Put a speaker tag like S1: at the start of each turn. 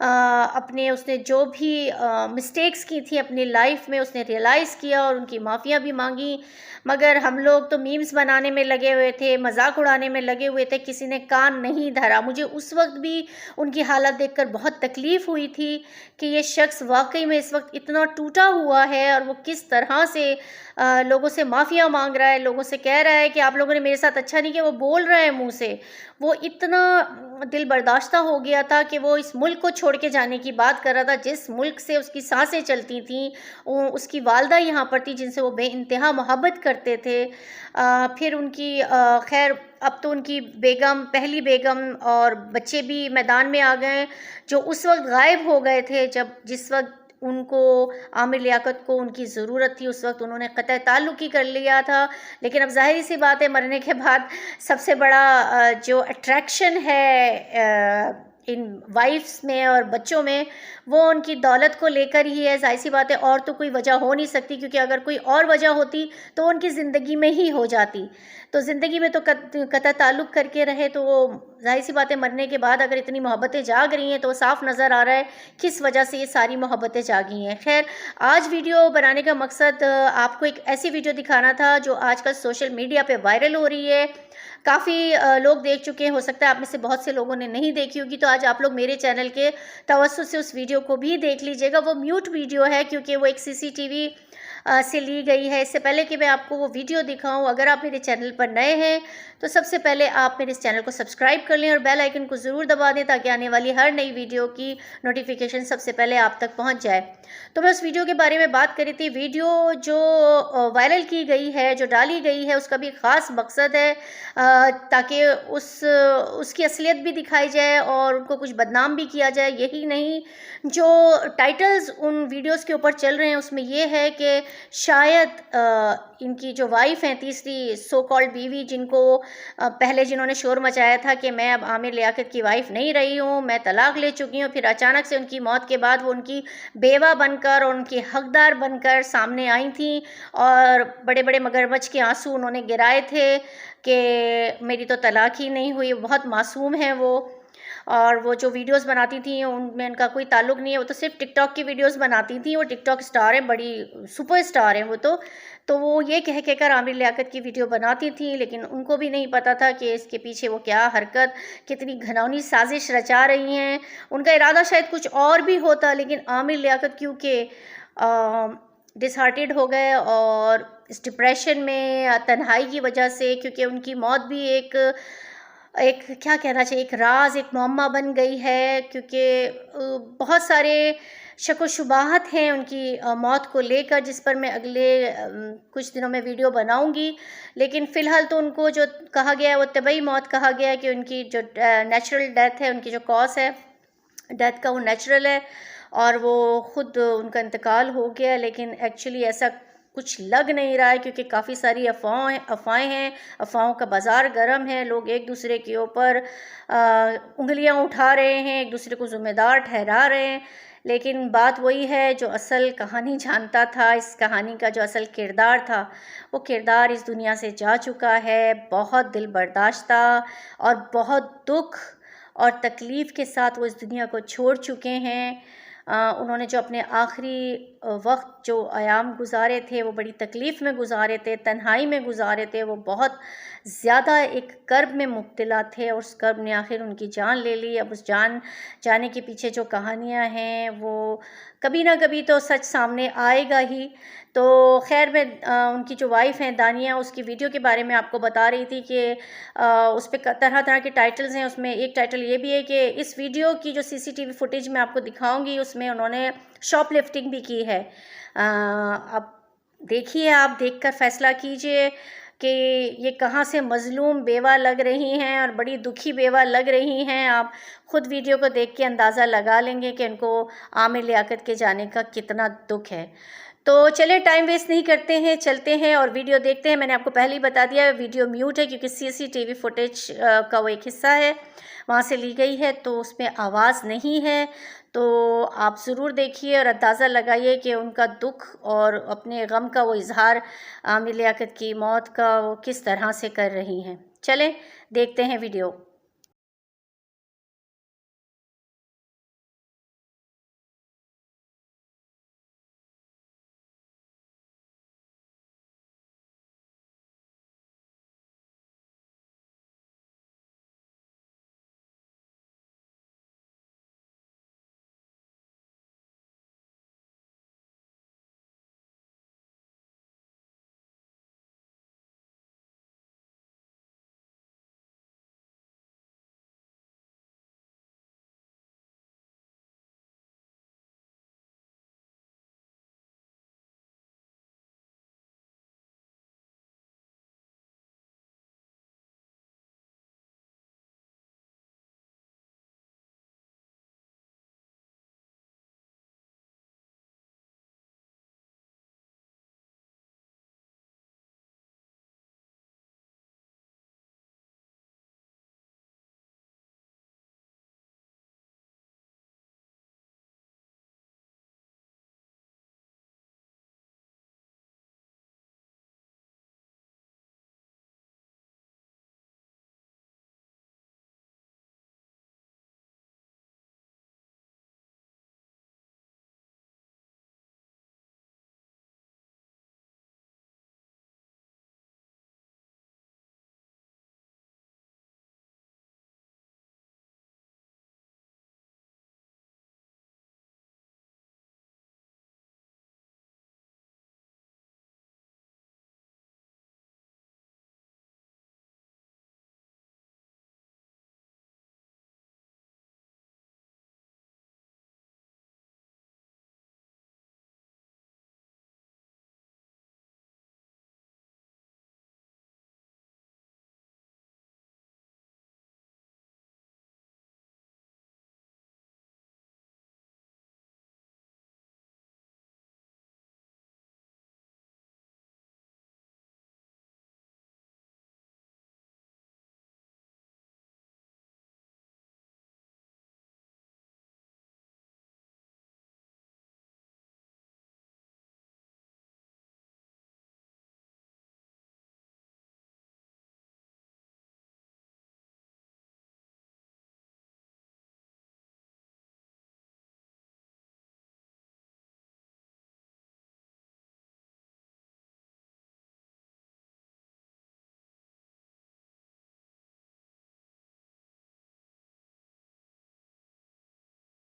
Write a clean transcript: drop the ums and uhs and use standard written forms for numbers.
S1: اپنے اس نے جو بھی مسٹیکس کی تھی اپنی لائف میں اس نے ریئلائز کیا اور ان کی معافیاں بھی مانگی، مگر ہم لوگ تو میمز بنانے میں لگے ہوئے تھے، مذاق اڑانے میں لگے ہوئے تھے، کسی نے کان نہیں دھرا۔ مجھے اس وقت بھی ان کی حالت دیکھ کر بہت تکلیف ہوئی تھی کہ یہ شخص واقعی میں اس وقت اتنا ٹوٹا ہوا ہے اور وہ کس طرح سے لوگوں سے معافیاں مانگ رہا ہے، لوگوں سے کہہ رہا ہے کہ آپ لوگوں نے میرے ساتھ اچھا نہیں کیا۔ وہ بول رہا ہے منہ سے، وہ اتنا دل برداشتہ ہو گیا تھا کہ وہ اس ملک کو چھوڑ کے جانے کی بات کر رہا تھا جس ملک سے اس کی سانسیں چلتی تھیں، اس کی والدہ یہاں پر تھی جن سے وہ بے انتہا محبت کرتے تھے۔ پھر ان کی خیر اب تو ان کی بیگم، پہلی بیگم اور بچے بھی میدان میں آ گئے جو اس وقت غائب ہو گئے تھے، جس وقت ان کو عامر لیاقت کو ان کی ضرورت تھی، اس وقت انہوں نے قطع تعلق ہی کر لیا تھا۔ لیکن اب ظاہری سی بات ہے مرنے کے بعد سب سے بڑا جو اٹریکشن ہے ان وائفس میں اور بچوں میں وہ ان کی دولت کو لے کر ہی ہے۔ ظاہر سی بات ہے اور تو کوئی وجہ ہو نہیں سکتی، کیونکہ اگر کوئی اور وجہ ہوتی تو ان کی زندگی میں ہی ہو جاتی، تو زندگی میں تو قطع تعلق کر کے رہے، تو وہ ظاہر سی بات ہے مرنے کے بعد اگر اتنی محبتیں جاگ رہی ہیں تو صاف نظر آ رہا ہے کس وجہ سے یہ ساری محبتیں جاگی ہیں۔ خیر آج ویڈیو بنانے کا مقصد آپ کو ایک ایسی ویڈیو دکھانا تھا جو آج کل سوشل میڈیا پہ وائرل ہو رہی ہے، کافی لوگ دیکھ چکے ہیں، ہو سکتا ہے آپ میں سے بہت سے لوگوں نے نہیں دیکھی ہوگی، تو آج آپ لوگ میرے چینل کے توسط سے اس ویڈیو کو بھی دیکھ لیجئے گا۔ وہ میوٹ ویڈیو ہے کیونکہ وہ ایک CCTV سے لی گئی ہے۔ اس سے پہلے کہ میں آپ کو وہ ویڈیو دکھاؤں، اگر آپ میرے چینل پر نئے ہیں تو سب سے پہلے آپ میرے اس چینل کو سبسکرائب کر لیں اور بیل آئیکن کو ضرور دبا دیں تاکہ آنے والی ہر نئی ویڈیو کی نوٹیفیکیشن سب سے پہلے آپ تک پہنچ جائے۔ تو میں اس ویڈیو کے بارے میں بات کر رہی تھی۔ ویڈیو جو وائرل کی گئی ہے، جو ڈالی گئی ہے، اس کا بھی خاص مقصد ہے تاکہ اس کی اصلیت بھی دکھائی جائے اور ان کو کچھ بدنام بھی کیا جائے۔ یہی نہیں، جو ٹائٹلز ان ویڈیوز کے اوپر چل رہے ہیں اس میں یہ ہے کہ شاید ان کی جو وائف ہیں، تیسری سو کالڈ بیوی، جن کو پہلے جنہوں نے شور مچایا تھا کہ میں اب عامر لیاقت کی وائف نہیں رہی ہوں، میں طلاق لے چکی ہوں، پھر اچانک سے ان کی موت کے بعد وہ ان کی بیوہ بن کر اور ان کی حقدار بن کر سامنے آئی تھیں اور بڑے بڑے مگرمچھ کے آنسو انہوں نے گرائے تھے کہ میری تو طلاق ہی نہیں ہوئی، بہت معصوم ہیں وہ، اور وہ جو ویڈیوز بناتی تھیں ان میں ان کا کوئی تعلق نہیں ہے، وہ تو صرف ٹک ٹاک کی ویڈیوز بناتی تھیں، وہ ٹک ٹاک سٹار ہیں، بڑی سپر سٹار ہیں وہ تو وہ یہ کہہ کر عامر لیاقت کی ویڈیو بناتی تھیں، لیکن ان کو بھی نہیں پتا تھا کہ اس کے پیچھے وہ کیا حرکت، کتنی گھناؤنی سازش رچا رہی ہیں۔ ان کا ارادہ شاید کچھ اور بھی ہوتا، لیکن عامر لیاقت کیونکہ ڈس ہارٹیڈ ہو گئے اور اس ڈپریشن میں تنہائی کی وجہ سے، کیونکہ ان کی موت بھی ایک کیا کہنا چاہیے، ایک راز، ایک معمہ بن گئی ہے، کیونکہ بہت سارے شک و شبہات ہیں ان کی موت کو لے کر، جس پر میں اگلے کچھ دنوں میں ویڈیو بناؤں گی۔ لیکن فی الحال تو ان کو جو کہا گیا ہے وہ طبعی موت کہا گیا ہے، کہ ان کی جو نیچرل ڈیتھ ہے، ان کی جو کاز ہے ڈیتھ کا وہ نیچرل ہے اور وہ خود ان کا انتقال ہو گیا، لیکن ایکچولی ایسا کچھ لگ نہیں رہا ہے، کیونکہ کافی ساری افواہیں ہیں، افواہوں کا بازار گرم ہے، لوگ ایک دوسرے کے اوپر انگلیاں اٹھا رہے ہیں، ایک دوسرے کو ذمہ دار ٹھہرا رہے ہیں، لیکن بات وہی ہے جو اصل کہانی جانتا تھا، اس کہانی کا جو اصل کردار تھا وہ کردار اس دنیا سے جا چکا ہے، بہت دل برداشتہ اور بہت دکھ اور تکلیف کے ساتھ وہ اس دنیا کو چھوڑ چکے ہیں۔ انہوں نے جو اپنے آخری وقت جو ایام گزارے تھے وہ بڑی تکلیف میں گزارے تھے، تنہائی میں گزارے تھے، وہ بہت زیادہ ایک کرب میں مبتلا تھے اور اس کرب نے آخر ان کی جان لے لی۔ اب اس جان جانے کے پیچھے جو کہانیاں ہیں وہ کبھی نہ کبھی تو سچ سامنے آئے گا ہی۔ تو خیر میں ان کی جو وائف ہیں دانیہ، اس کی ویڈیو کے بارے میں آپ کو بتا رہی تھی کہ اس پہ طرح طرح کے ٹائٹلز ہیں، اس میں ایک ٹائٹل یہ بھی ہے کہ اس ویڈیو کی جو CCTV فوٹیج میں آپ کو دکھاؤں گی اس میں انہوں نے شاپ لفٹنگ بھی کی ہے۔ اب دیکھیے، آپ دیکھ کر فیصلہ کیجئے کہ یہ کہاں سے مظلوم بیوہ لگ رہی ہیں اور بڑی دکھی بیوہ لگ رہی ہیں۔ آپ خود ویڈیو کو دیکھ کے اندازہ لگا لیں گے کہ ان کو عامر لیاقت کے جانے کا کتنا دکھ ہے۔ تو چلے ٹائم ویسٹ نہیں کرتے ہیں، چلتے ہیں اور ویڈیو دیکھتے ہیں۔ میں نے آپ کو پہلے ہی بتا دیا ویڈیو میوٹ ہے کیونکہ CCTV فوٹیج کا وہ ایک حصہ ہے، وہاں سے لی گئی ہے تو اس میں آواز نہیں ہے، تو آپ ضرور دیکھیے اور اندازہ لگائیے کہ ان کا دکھ اور اپنے غم کا وہ اظہار عامر لیاقت کی موت کا وہ کس طرح سے کر رہی ہیں۔ چلیں دیکھتے ہیں ویڈیو۔